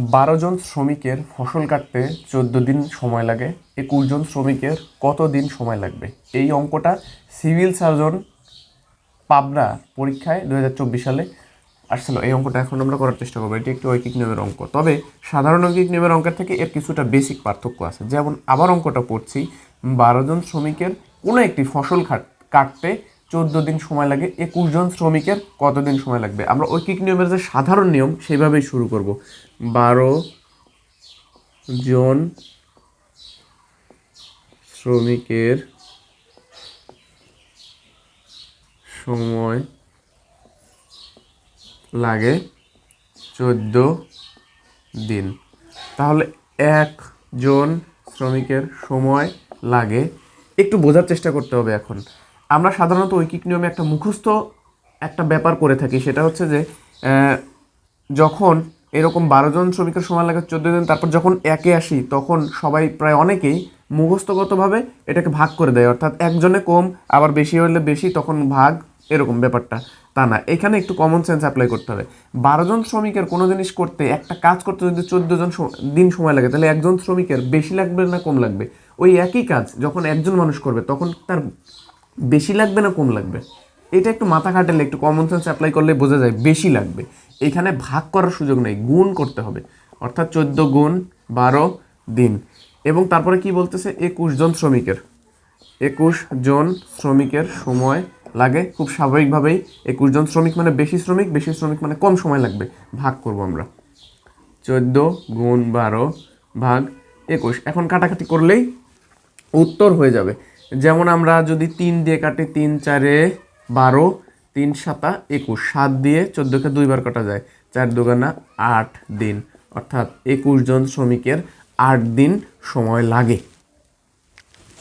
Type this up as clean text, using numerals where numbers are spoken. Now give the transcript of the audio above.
12 জন শ্রমিকের ফসল কাটতে 14 দিন সময় লাগে, 21 জন শ্রমিকের কত দিন সময় লাগবে? এই অঙ্কটা সিভিল সার্জন পাবনা পরীক্ষায় 2024 সালে আসছিল। এই অঙ্কটা এখন আমরা করার চেষ্টা করবো। এটি একটি ঐকিক নিয়মের অঙ্ক, তবে সাধারণ ঐকিক নিয়মের অঙ্কের থেকে এর কিছুটা বেসিক পার্থক্য আছে। যেমন আবার অঙ্কটা পড়ছি, 12 জন শ্রমিকের কোনো একটি ফসল কাটতে 14 দিন সময় লাগে, 21 জন শ্রমিকের কত দিন সময় লাগবে? আমরা ঐকিক নিয়মের যে সাধারণ নিয়ম সেইভাবেই শুরু করব। 12 জন শ্রমিকের সময় লাগে 14 দিন। তাহলে একজন শ্রমিকের সময় লাগে, একটু বোঝার চেষ্টা করতে হবে। এখন আমরা সাধারণত ঐকিক নিয়মে একটা মুখস্থ একটা ব্যাপার করে থাকি, সেটা হচ্ছে যে যখন এরকম 12 জন শ্রমিকের সময় লাগে 14 দিন, তারপর যখন একে আসি তখন সবাই প্রায় অনেকেই মুখস্থগতভাবে এটাকে ভাগ করে দেয়, অর্থাৎ একজনে কম আবার বেশি হলে বেশি, তখন ভাগ, এরকম ব্যাপারটা তা না। এখানে একটু কমন সেন্স অ্যাপ্লাই করতে হবে। 12 জন শ্রমিকের কোনো জিনিস করতে, একটা কাজ করতে যদি 14 জন দিন সময় লাগে, তাহলে একজন শ্রমিকের বেশি লাগবে না কম লাগবে? ওই একই কাজ যখন একজন মানুষ করবে তখন তার বেশি লাগবে না কম লাগবে? এটা একটু মাথা খাটালে, একটু কমন সেন্স অ্যাপ্লাই করলে বোঝা যায় বেশি লাগবে। এখানে ভাগ করার সুযোগ নেই, গুণ করতে হবে, অর্থাৎ 14 গুণ 12 দিন। এবং তারপরে কি বলতেছে, 21 জন শ্রমিকের, 21 জন শ্রমিকের সময় লাগে। খুব স্বাভাবিকভাবেই 21 জন শ্রমিক মানে বেশি শ্রমিক, বেশি শ্রমিক মানে কম সময় লাগবে। ভাগ করব আমরা, 14 গুণ 12 ভাগ 21। এখন কাটাকাটি করলেই উত্তর হয়ে যাবে। যেমন আমরা যদি 3 দিয়ে কাটি, 3 4 12, 3 7 21, 7 দিয়ে 14কে 2 বার কাটা যায়, 4 দুগুণা 8 দিন, অর্থাৎ 21 জন শ্রমিকের 8 দিন সময় লাগে।